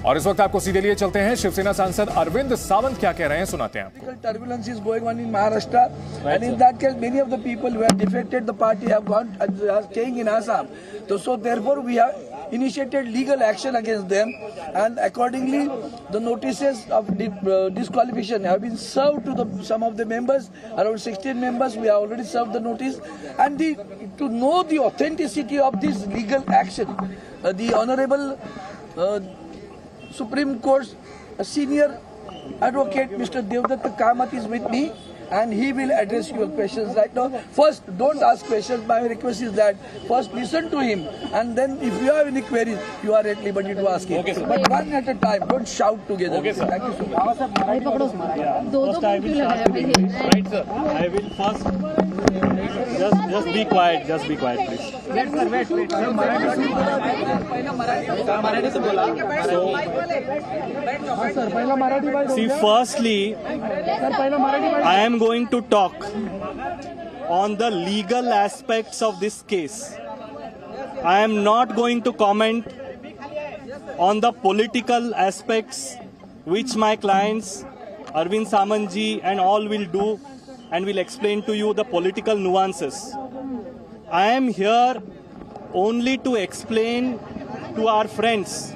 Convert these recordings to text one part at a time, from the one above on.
और इस वक्त आपको सीधे लिए चलते हैं शिवसेना सांसद अरविंद सावंत क्या कह रहे हैं, सुनाते हैं आपको। Turbulence is going on in Maharashtra, and in that case, many of the people who have defected the party have gone and are staying in Assam. So therefore, we have initiated legal action against them, and accordingly, the notices of disqualification have been served to some of the members. Around 16 members, we have already served the notice, and to know the authenticity of this legal action, the Honorable Supreme Court's senior advocate Mr. Devdutt Kamath is with me, and he will address your questions right now. First, don't ask questions. My request is that first listen to him, and then if you have any queries, you are at liberty to ask him. Okay, sir. But one at a time. Don't shout together. Okay, sir. Thank you so much. First, I will start with English. Right, sir. I will first. Just be quiet. Just be quiet, please. See, firstly, I am going to talk on the legal aspects of this case. I am not going to comment on the political aspects which my clients, Arvind Samantji and all will do, and will explain to you the political nuances. I am here only to explain to our friends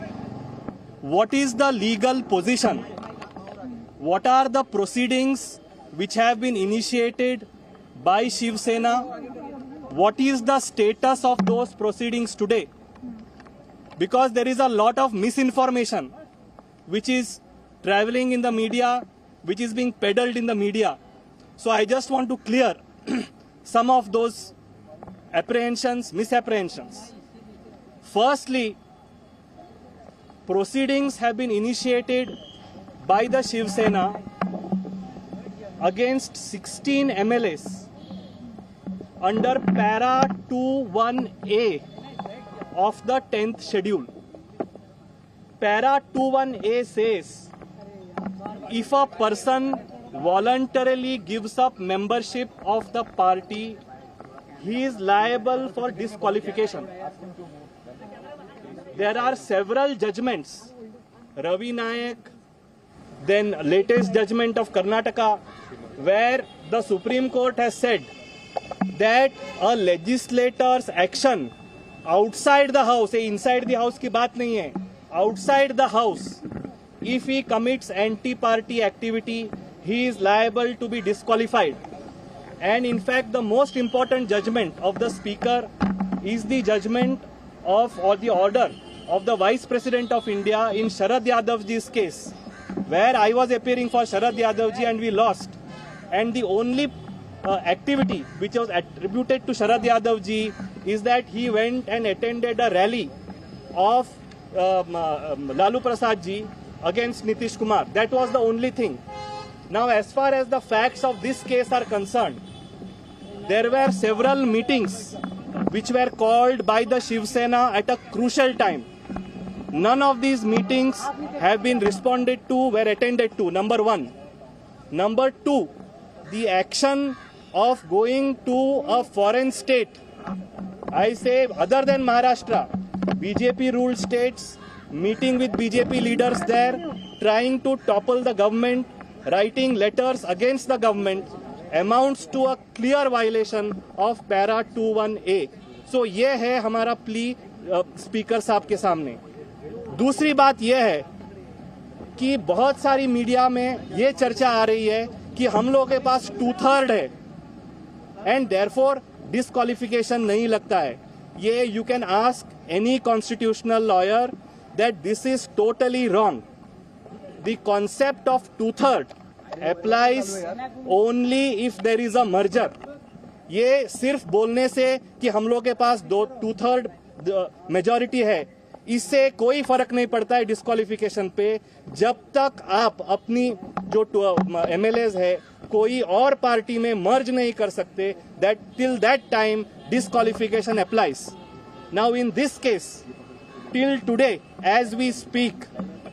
what is the legal position, what are the proceedings which have been initiated by Shiv Sena, what is the status of those proceedings today. Because there is a lot of misinformation which is traveling in the media, which is being peddled in the media. So I just want to clear some of those apprehensions, misapprehensions. Firstly, proceedings have been initiated by the Shiv Sena against 16 MLAs under Para 21A of the 10th schedule. Para 21A says, if a person voluntarily gives up membership of the party, he is liable for disqualification. There are several judgments, Ravi Nayak, then latest judgment of Karnataka, where the Supreme Court has said that a legislator's action outside the house, inside the house की बात नहीं है, outside the house, if he commits anti-party activity, he is liable to be disqualified. And in fact, the most important judgment of the Speaker is the judgment of, or the order of the Vice President of India in Sharad Yadavji's case, where I was appearing for Sharad Yadavji and we lost. And the only activity which was attributed to Sharad Yadavji is that he went and attended a rally of Lalu Prasad ji against Nitish Kumar. That was the only thing. Now, as far as the facts of this case are concerned, there were several meetings which were called by the Shiv Sena at a crucial time. None of these meetings have been responded to, were attended to, number one. Number two, the action of going to a foreign state, I say other than Maharashtra, BJP ruled states, meeting with BJP leaders there, trying to topple the government, writing letters against the government, amounts to a clear violation of Para 21A. So ये है हमारा plea speaker साहब के सामने. दूसरी बात यह है कि बहुत सारी मीडिया में ये चर्चा आ रही है कि हम लोगों के पास 2/3 है एंड देयरफॉर डिस्क्वालिफिकेशन नहीं लगता है. ये you can ask any constitutional lawyer that this is totally wrong. The concept of 2/3 applies only if there is a merger. ये सिर्फ बोलने से कि हम लोग के पास 2/3 मेजॉरिटी है, इससे कोई फर्क नहीं पड़ता है डिस्क्वालिफिकेशन पे. जब तक आप अपनी जो MLAs है कोई और पार्टी में मर्ज नहीं कर सकते, that till that time disqualification applies. Now in this case, till today as we speak,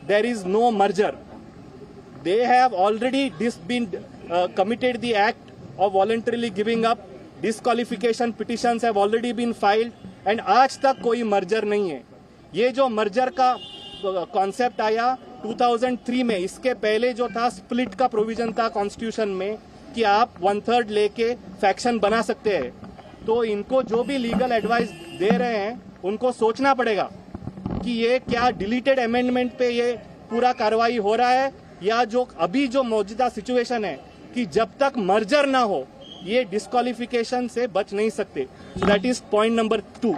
there is no merger. They have already committed the act of voluntarily giving up. Disqualification petitions have already been filed and आज तक कोई merger नहीं है. ये जो merger का concept आया 2003 में। इसके पहले जो था स्प्लिट का प्रोविजन था कॉन्स्टिट्यूशन में कि आप 1/3 लेके फैक्शन बना सकते हैं। तो इनको जो भी लीगल एडवाइस दे रहे हैं उनको सोचना पड़ेगा कि ये क्या डिलीटेड अमेंडमेंट पे ये पूरा कार्रवाई हो रहा है या जो अभी जो मौजूदा सिचुएशन है कि जब तक मर्जर ना हो ये डिस्क्वालिफिकेशन से बच नहीं सकते। So that is point number 2।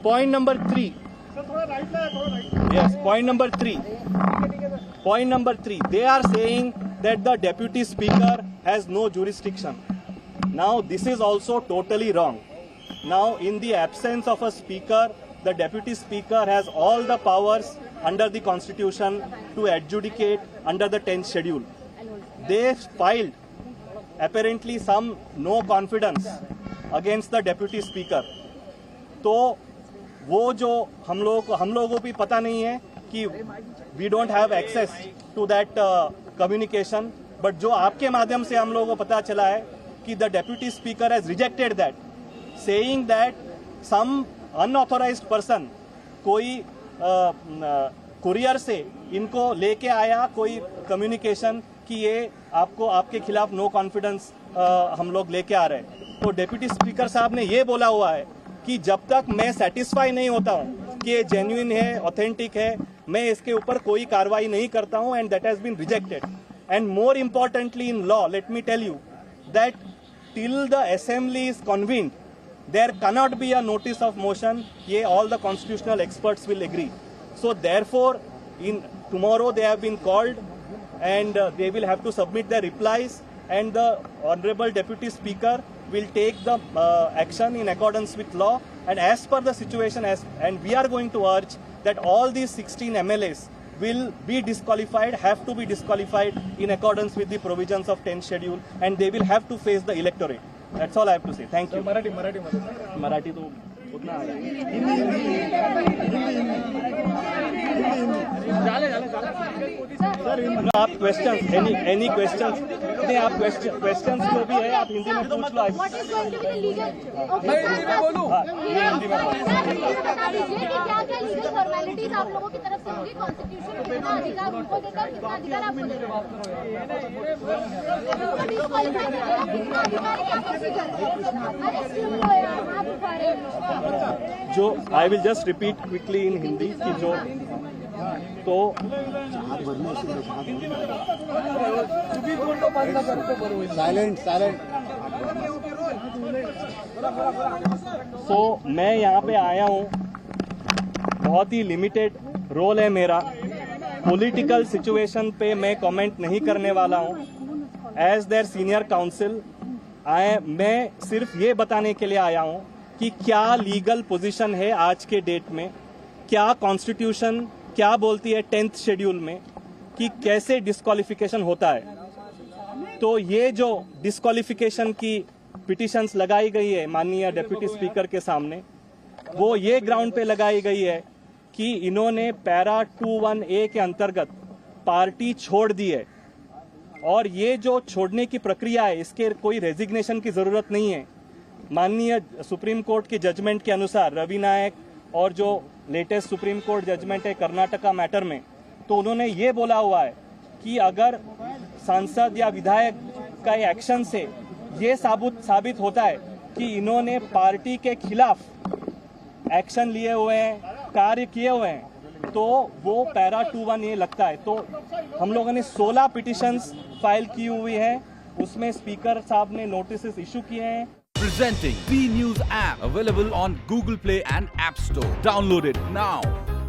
Point number 3, yes, point number 3, they are saying that the deputy speaker has no jurisdiction. Now this is also totally wrong. Now in the absence of a speaker, the deputy speaker has all the powers under the constitution to adjudicate under the 10th schedule. They filed apparently some no confidence against the deputy speaker. तो वो जो हम लोगों को भी पता नहीं है कि we don't have access to that communication, but जो आपके माध्यम से हम लोगों को पता चला है कि the deputy speaker has rejected that, saying that some unauthorized person कोई कुरियर से इनको लेके आया कोई कम्युनिकेशन कि ये आपको आपके खिलाफ नो कॉन्फिडेंस हम लोग लेके आ रहे हैं। तो डेप्यूटी स्पीकर साहब ने ये बोला हुआ है कि जब तक मैं सेटिस्फाई नहीं होता हूँ कि ये जेन्युइन है, ऑथेंटिक है, मैं इसके ऊपर कोई कार्रवाई नहीं करता हूँ, and that has been rejected. And more importantly in law, let me tell you that till the assembly is convened there cannot be a notice of motion. Ye all the constitutional experts will agree. So therefore, in tomorrow they have been called and they will have to submit their replies, and the honorable deputy speaker will take the action in accordance with law and as per the situation. And we are going to urge that all these 16 MLAs will be disqualified, have to be disqualified in accordance with the provisions of 10th schedule, and they will have to face the electorate. That's all I have to say. Thank you. Marathi तो उतना आ sir, आप questions any questions नहीं, आप questions जो भी है आप हिंदी में पूछ लो। मैं हिंदी में बोलूं? ये हिंदी में क्या लीगल फॉर्मेलिटीज आप लोगों की तरफ से होगी? कॉन्स्टिट्यूशन कितना अधिकार उनको देता है, कितना अधिकार आपको देता है? जो I will just repeat quickly in Hindi कि जो तो सो मैं यहाँ पे आया हूँ, बहुत ही लिमिटेड रोल है मेरा, पॉलिटिकल सिचुएशन पे मैं कमेंट नहीं करने वाला हूँ। एज देयर सीनियर काउंसिल मैं सिर्फ ये बताने के लिए आया हूँ कि क्या लीगल पोजीशन है आज के डेट में, क्या कॉन्स्टिट्यूशन क्या बोलती है 10th शेड्यूल में कि कैसे डिस्क्वालिफिकेशन होता है। तो ये जो डिस्क्वालिफिकेशन की पिटिशंस लगाई गई है माननीय डिप्टी स्पीकर के सामने, वो ये ग्राउंड पे लगाई गई है कि इन्होंने पैरा 21A के अंतर्गत पार्टी छोड़ दी है, और ये जो छोड़ने की प्रक्रिया है इसके कोई रेजिग्नेशन की जरूरत नहीं है। माननीय सुप्रीम कोर्ट के जजमेंट के अनुसार रवि नायक और जो लेटेस्ट सुप्रीम कोर्ट जजमेंट है कर्नाटका मैटर में, तो उन्होंने ये बोला हुआ है कि अगर सांसद या विधायक का एक्शन से ये साबित होता है कि इन्होंने पार्टी के खिलाफ एक्शन लिए हुए हैं, कार्य किए हुए हैं, तो वो पैरा 21A लगता है। तो हम लोगों ने 16 पिटिशंस फाइल की हुई है, उसमें स्पीकर साहब ने नोटिस इशू किए हैं। Presenting B News app, available on Google Play and App Store. Download it now.